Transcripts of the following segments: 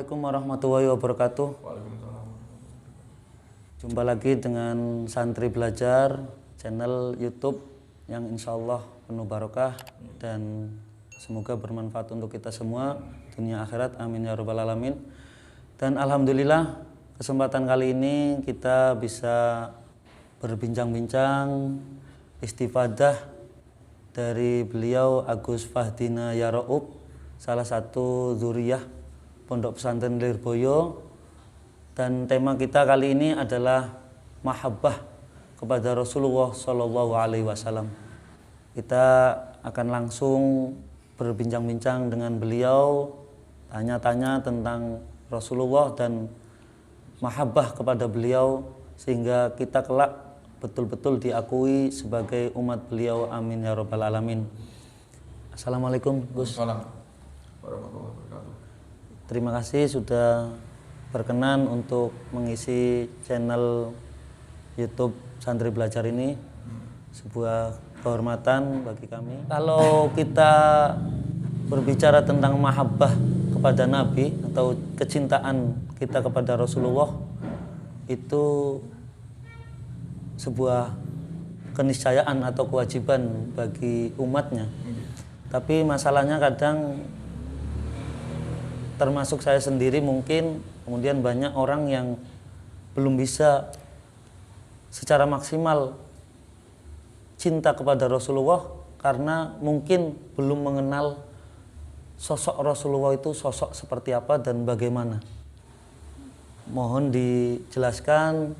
Assalamualaikum warahmatullahi wabarakatuh. Jumpa lagi dengan Santri Belajar, channel YouTube yang insya Allah penuh barokah dan semoga bermanfaat untuk kita semua dunia akhirat, amin ya rabbal alamin. Dan alhamdulillah kesempatan kali ini kita bisa berbincang-bincang istifadah dari beliau Agus Fahdina Yaroub, salah satu dzurriyyah Pondok Pesantren Lirboyo, dan tema kita kali ini adalah mahabbah kepada Rasulullah Shallallahu Alaihi Wasallam. Kita akan langsung berbincang-bincang dengan beliau, tanya-tanya tentang Rasulullah dan mahabbah kepada beliau sehingga kita kelak betul-betul diakui sebagai umat beliau, amin ya rabbal alamin. Assalamualaikum Gus. Assalamualaikum warahmatullahi wabarakatuh. Terima kasih sudah berkenan untuk mengisi channel YouTube Santri Belajar ini, sebuah kehormatan bagi kami. Kalau kita berbicara tentang mahabbah kepada Nabi atau kecintaan kita kepada Rasulullah, itu sebuah keniscayaan atau kewajiban bagi umatnya. Tapi masalahnya kadang termasuk saya sendiri mungkin, kemudian banyak orang yang belum bisa secara maksimal cinta kepada Rasulullah karena mungkin belum mengenal sosok Rasulullah itu sosok seperti apa dan bagaimana. Mohon dijelaskan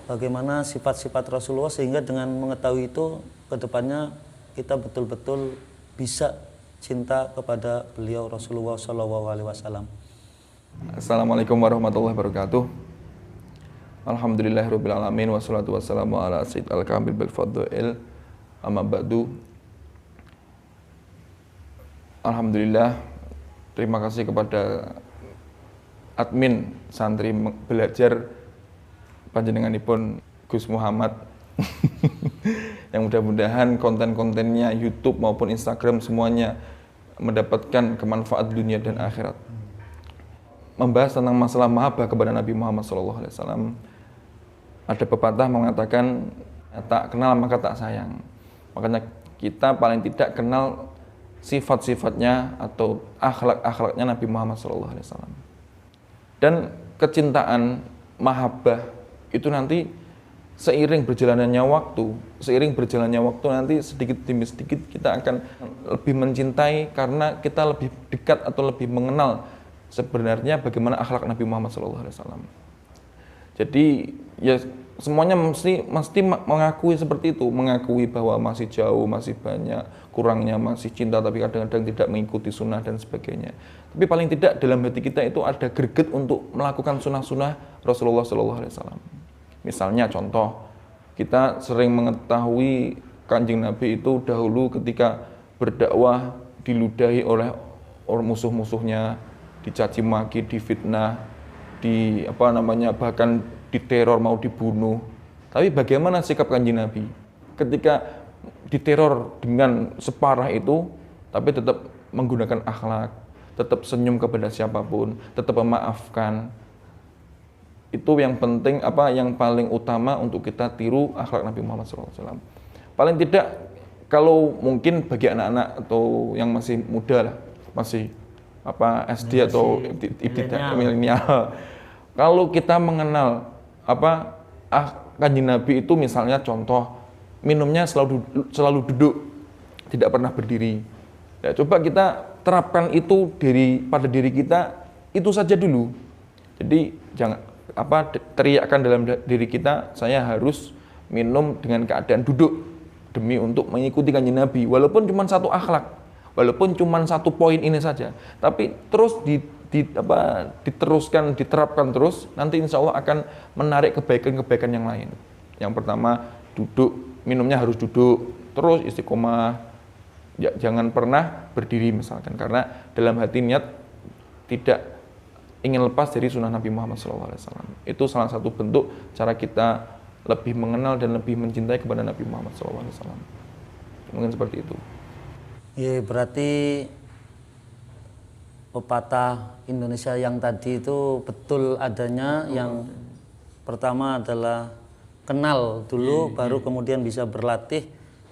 bagaimana sifat-sifat Rasulullah sehingga dengan mengetahui itu kedepannya kita betul-betul bisa cinta kepada beliau Rasulullah Shallallahu Alaihi Wasallam. Assalamualaikum warahmatullahi wabarakatuh. Alhamdulillahirabbil alamin wassalatu wassalamu ala sayyidil kamil bil fadl amma ba'du. Alhamdulillah, terima kasih kepada admin Santri Belajar panjenenganipun Gus Muhammad yang mudah-mudahan konten-kontennya YouTube maupun Instagram semuanya mendapatkan kemanfaat dunia dan akhirat. Membahas tentang masalah mahabbah kepada Nabi Muhammad SAW, ada pepatah mengatakan tak kenal maka tak sayang. Makanya kita paling tidak kenal sifat-sifatnya atau akhlak-akhlaknya Nabi Muhammad SAW. Dan kecintaan mahabbah itu nanti seiring berjalannya waktu nanti sedikit demi sedikit kita akan lebih mencintai karena kita lebih dekat atau lebih mengenal sebenarnya bagaimana akhlak Nabi Muhammad SAW. Jadi ya semuanya mesti mengakui seperti itu, mengakui bahwa masih jauh, masih banyak kurangnya, masih cinta tapi kadang-kadang tidak mengikuti sunnah dan sebagainya. Tapi paling tidak dalam hati kita itu ada greget untuk melakukan sunnah-sunnah Rasulullah SAW. Misalnya contoh, kita sering mengetahui Kanjeng Nabi itu dahulu ketika berdakwah diludahi oleh musuh-musuhnya, dicaci maki, difitnah, bahkan diteror mau dibunuh. Tapi bagaimana sikap Kanjeng Nabi ketika diteror dengan separah itu, tapi tetap menggunakan akhlak, tetap senyum kepada siapapun, tetap memaafkan. Itu yang penting, yang paling utama untuk kita tiru akhlak Nabi Muhammad SAW. Paling tidak kalau mungkin bagi anak-anak atau yang masih muda lah, masih SD atau milenial. Kalau kita mengenal Kanjeng Nabi itu misalnya contoh minumnya selalu duduk, tidak pernah berdiri. Ya, coba kita terapkan itu pada diri kita itu saja dulu. Jadi jangan teriakkan dalam diri kita, saya harus minum dengan keadaan duduk demi untuk mengikuti Kanjeng Nabi, walaupun cuma satu akhlak, walaupun cuma satu poin ini saja, tapi terus diterapkan terus, nanti insya Allah akan menarik kebaikan-kebaikan yang lain. Yang pertama, duduk, minumnya harus duduk, terus istiqomah, jangan pernah berdiri misalkan, karena dalam hati niat tidak ingin lepas dari sunnah Nabi Muhammad SAW. Itu salah satu bentuk cara kita lebih mengenal dan lebih mencintai kepada Nabi Muhammad SAW. Mungkin seperti itu. Ya, berarti pepatah Indonesia yang tadi itu betul adanya. Yang pertama adalah kenal dulu, baru kemudian bisa berlatih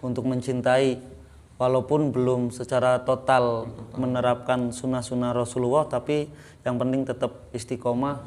untuk mencintai. Walaupun belum secara total menerapkan sunnah-sunnah Rasulullah, tapi yang penting tetap istiqomah,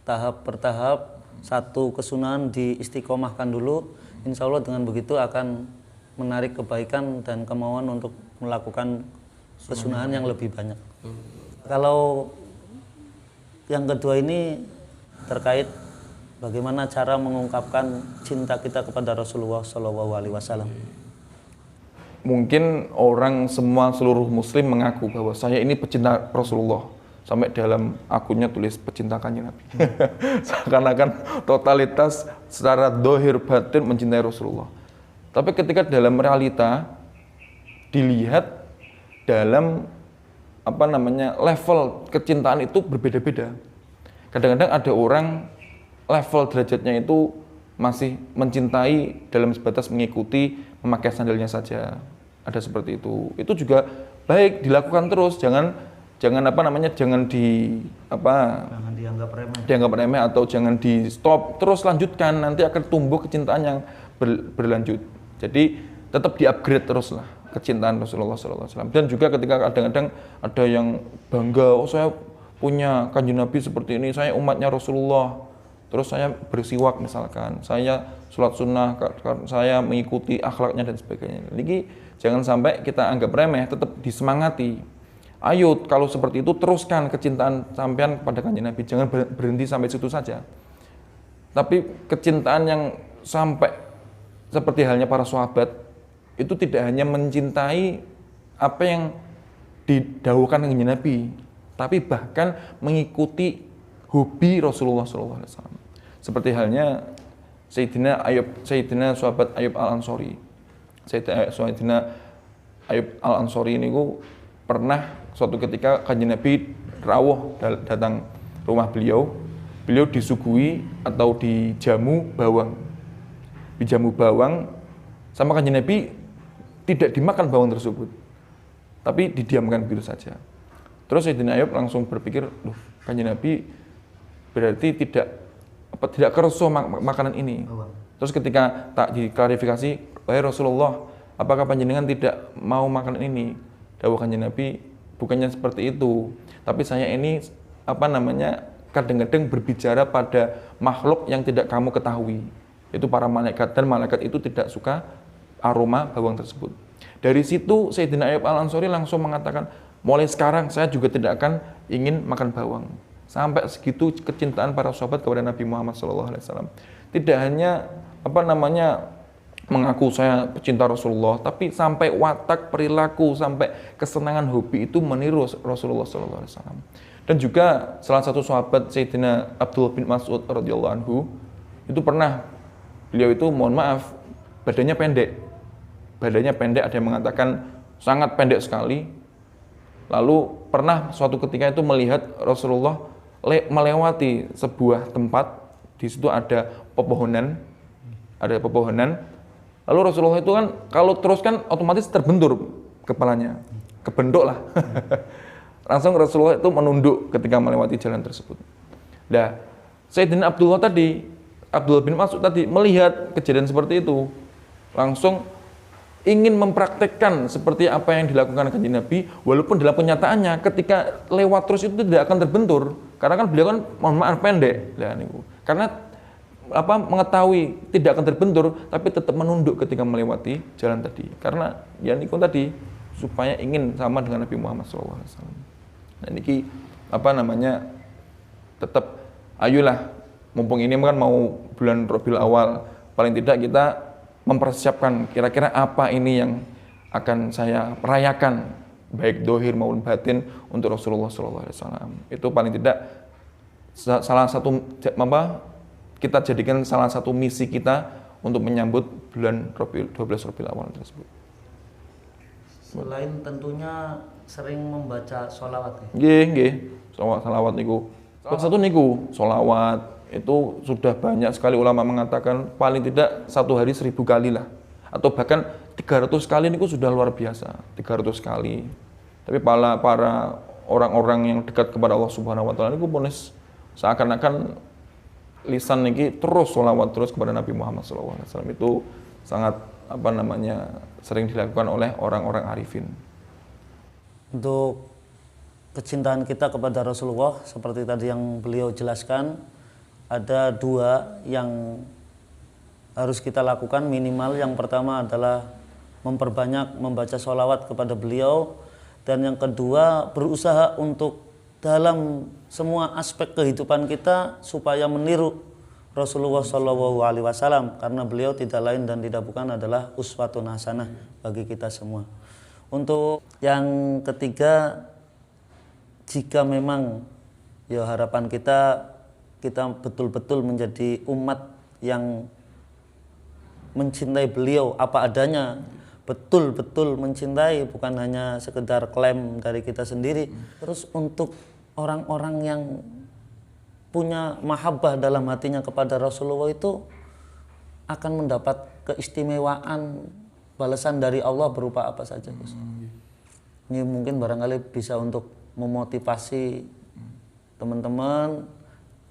tahap per tahap, satu kesunahan diistiqomahkan dulu. Insya Allah dengan begitu akan menarik kebaikan dan kemauan untuk melakukan kesunahan yang lebih banyak. Kalau yang kedua ini terkait bagaimana cara mengungkapkan cinta kita kepada Rasulullah SAW. Mungkin orang semua seluruh muslim mengaku bahwa saya ini pecinta Rasulullah. Sampai dalam akunnya tulis pecinta Kanjeng Nabi. Seakan-akan totalitas secara dohir batin mencintai Rasulullah. Tapi ketika dalam realita dilihat dalam level kecintaan itu berbeda-beda. Kadang-kadang ada orang level derajatnya itu masih mencintai dalam sebatas mengikuti, memakai sandalnya saja. Ada seperti itu. Itu juga baik dilakukan terus, jangan dianggap remeh atau jangan di stop, terus lanjutkan, nanti akan tumbuh kecintaan yang berlanjut. Jadi tetap di-upgrade terus lah kecintaan Rasulullah SAW. Dan juga ketika kadang-kadang ada yang bangga, oh saya punya Kanjeng Nabi seperti ini, saya umatnya Rasulullah, terus saya bersiwak misalkan, saya sholat sunnah, saya mengikuti akhlaknya dan sebagainya. Jadi jangan sampai kita anggap remeh, tetap disemangati. Ayo kalau seperti itu teruskan kecintaan sampean kepada Kanjeng Nabi, jangan berhenti sampai situ saja. Tapi kecintaan yang sampai seperti halnya para sahabat itu tidak hanya mencintai apa yang didahulukan Kanjeng Nabi, tapi bahkan mengikuti hobi Rasulullah SAW. Seperti halnya Sayyidina sahabat Ayyub Al-Ansori. Sayyidina Ayyub Al-Ansori ini pernah suatu ketika Kanjeng Nabi rawuh datang rumah beliau disuguhi atau dijamu bawang. Dijamu bawang sama Kanjeng Nabi tidak dimakan bawang tersebut, tapi didiamkan begitu saja. Terus Sayyidina Ayyub langsung berpikir, loh, Kanjeng Nabi berarti tidak kerso makanan ini. Terus ketika tak diklarifikasi, wahai Rasulullah, apakah panjenengan tidak mau makan ini? Dawuh Kanjeng Nabi, bukannya seperti itu, tapi saya ini kadang-kadang berbicara pada makhluk yang tidak kamu ketahui, itu para malaikat, dan malaikat itu tidak suka aroma bawang tersebut. Dari situ Sayyidina Ayyub Al-Ansori langsung mengatakan, mulai sekarang saya juga tidak akan ingin makan bawang. Sampai segitu kecintaan para sahabat kepada Nabi Muhammad SAW. Tidak hanya mengaku saya pecinta Rasulullah, tapi sampai watak, perilaku, sampai kesenangan hobi itu meniru Rasulullah SAW. Dan juga salah satu sahabat Sayyidina Abdullah bin Mas'ud radhiyallahu anhu itu pernah, beliau itu mohon maaf badannya pendek, ada yang mengatakan sangat pendek sekali. Lalu pernah suatu ketika itu melihat Rasulullah melewati sebuah tempat, di situ ada pepohonan. Lalu Rasulullah itu kan kalau terus kan otomatis terbentur kepalanya, kebentuk lah. Langsung Rasulullah itu menunduk ketika melewati jalan tersebut. Nah, Sayyidina Abdullah bin Mas'ud tadi melihat kejadian seperti itu, langsung ingin mempraktekkan seperti apa yang dilakukan Kanjeng Nabi, walaupun dalam kenyataannya ketika lewat terus itu tidak akan terbentur, karena kan beliau kan mohon maaf pendek. Nah, karena mengetahui tidak akan terbentur, tapi tetap menunduk ketika melewati jalan tadi, karena ya niku tadi supaya ingin sama dengan Nabi Muhammad SAW. Nah niki tetap ayolah, mumpung ini kan mau bulan Rabiul Awal, paling tidak kita mempersiapkan kira-kira apa ini yang akan saya rayakan baik dohir maupun batin untuk Rasulullah SAW. Itu paling tidak salah satu kita jadikan salah satu misi kita untuk menyambut bulan 12 Rabiul Awal tersebut. Selain tentunya sering membaca sholawat ya? Nggih. Sholawat niku. Salah satu niku sholawat itu sudah banyak sekali ulama mengatakan paling tidak satu hari 1000 kali lah, atau bahkan 300 kali niku sudah luar biasa. 300 kali. Tapi para orang-orang yang dekat kepada Allah Subhanahu wa taala niku ponis seakan-akan lisan niki terus sholawat terus kepada Nabi Muhammad SAW. Itu sangat sering dilakukan oleh orang-orang arifin. Untuk kecintaan kita kepada Rasulullah seperti tadi yang beliau jelaskan, ada dua yang harus kita lakukan minimal. Yang pertama adalah memperbanyak membaca sholawat kepada beliau, dan yang kedua berusaha untuk dalam semua aspek kehidupan kita supaya meniru Rasulullah SAW, karena beliau tidak lain dan tidak bukan adalah uswatun hasanah bagi kita semua. Untuk yang ketiga, jika memang ya harapan kita betul-betul menjadi umat yang mencintai beliau apa adanya, betul-betul mencintai, bukan hanya sekedar klaim dari kita sendiri. Terus untuk orang-orang yang punya mahabbah dalam hatinya kepada Rasulullah itu akan mendapat keistimewaan balasan dari Allah berupa apa saja. Ini mungkin barangkali bisa untuk memotivasi teman-teman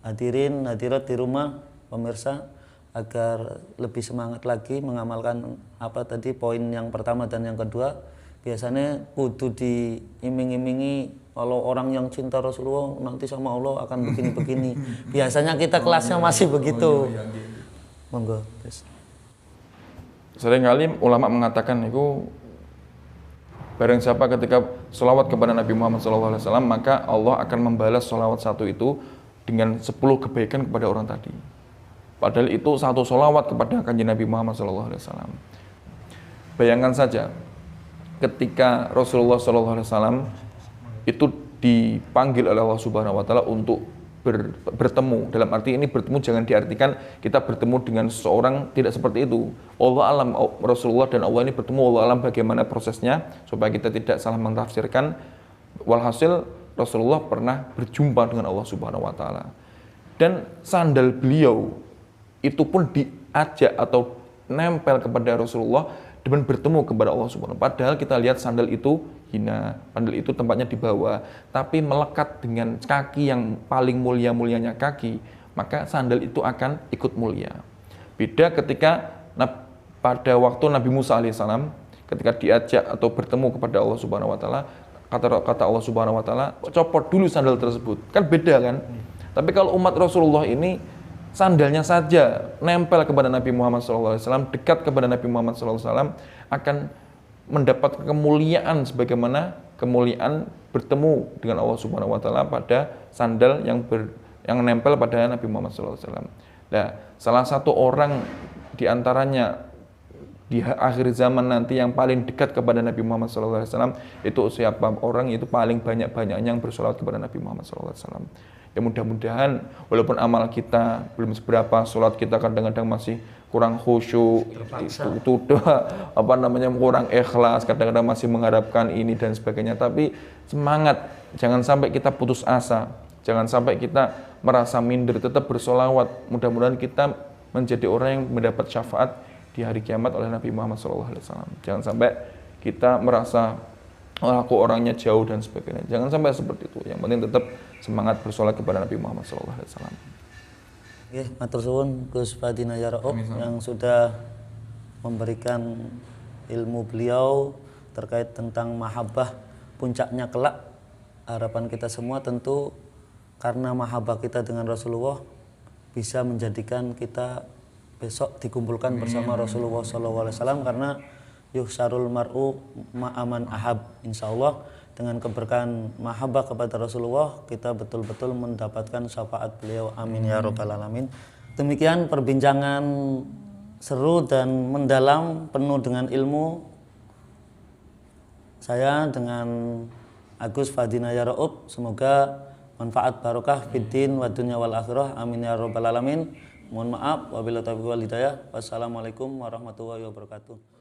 hadirin hadirat di rumah, pemirsa, agar lebih semangat lagi mengamalkan apa tadi poin yang pertama dan yang kedua. Biasanya kudu diiming-imingi kalau orang yang cinta Rasulullah nanti sama Allah akan begini-begini. Biasanya kita kelasnya masih begitu. Monggo. Seringkali ulama mengatakan itu barang siapa ketika sholawat kepada Nabi Muhammad SAW, maka Allah akan membalas sholawat satu itu dengan 10 kebaikan kepada orang tadi. Padahal itu satu sholawat kepada kanjeng Nabi Muhammad SAW. Bayangkan saja, ketika Rasulullah SAW itu dipanggil oleh Allah Subhanahu Wa Taala untuk bertemu. Dalam arti ini bertemu jangan diartikan kita bertemu dengan seseorang, tidak seperti itu. Allah alam, Rasulullah dan Allah ini bertemu, Allah alam bagaimana prosesnya supaya kita tidak salah mentafsirkan. Walhasil Rasulullah pernah berjumpa dengan Allah Subhanahu Wa Taala, dan sandal beliau itu pun diajak atau nempel kepada Rasulullah dan bertemu kepada Allah Subhanahu. Padahal kita lihat sandal itu hina, sandal itu tempatnya di bawah, tapi melekat dengan kaki yang paling mulia-mulianya kaki, maka sandal itu akan ikut mulia. Beda ketika pada waktu Nabi Musa alaihissalam ketika diajak atau bertemu kepada Allah Subhanahu wa taala, kata Allah Subhanahu wa taala, copot dulu sandal tersebut. Kan beda kan? Tapi kalau umat Rasulullah ini sandalnya saja nempel kepada Nabi Muhammad SAW, dekat kepada Nabi Muhammad SAW, akan mendapat kemuliaan sebagaimana kemuliaan bertemu dengan Allah Subhanahu Wa Taala pada sandal yang nempel pada Nabi Muhammad SAW. Nah, salah satu orang diantaranya di akhir zaman nanti yang paling dekat kepada Nabi Muhammad SAW itu siapa orang? Itu paling banyak-banyaknya yang bersolawat kepada Nabi Muhammad SAW. Ya mudah-mudahan walaupun amal kita belum seberapa, sholat kita kadang-kadang masih kurang khusyuk, itu kurang ikhlas, kadang-kadang masih mengharapkan ini dan sebagainya. Tapi semangat, jangan sampai kita putus asa, jangan sampai kita merasa minder, tetap bersolawat. Mudah-mudahan kita menjadi orang yang mendapat syafaat di hari kiamat oleh Nabi Muhammad SAW. Jangan sampai kita merasa aku orangnya jauh dan sebagainya. Jangan sampai seperti itu. Yang penting tetap semangat bersolat kepada Nabi Muhammad SAW. Oke, matur suwun Gus Fadina Yaraub yang sudah memberikan ilmu beliau terkait tentang mahabbah puncaknya kelak. Harapan kita semua tentu karena mahabbah kita dengan Rasulullah bisa menjadikan kita besok dikumpulkan bersama Rasulullah SAW, karena yuhsarul mar'u ma'aman ahab. Insyaallah dengan keberkahan mahabbah kepada Rasulullah kita betul-betul mendapatkan syafaat beliau. Amin ya rabbal alamin. Demikian perbincangan seru dan mendalam penuh dengan ilmu saya dengan Agus Fadina Yaraub. Semoga manfaat barokah fiddin wa dunya wal akhirah. Amin ya rabbal alamin. Mohon maaf wabillahi taufiq wal hidayah. Wassalamualaikum warahmatullahi wabarakatuh.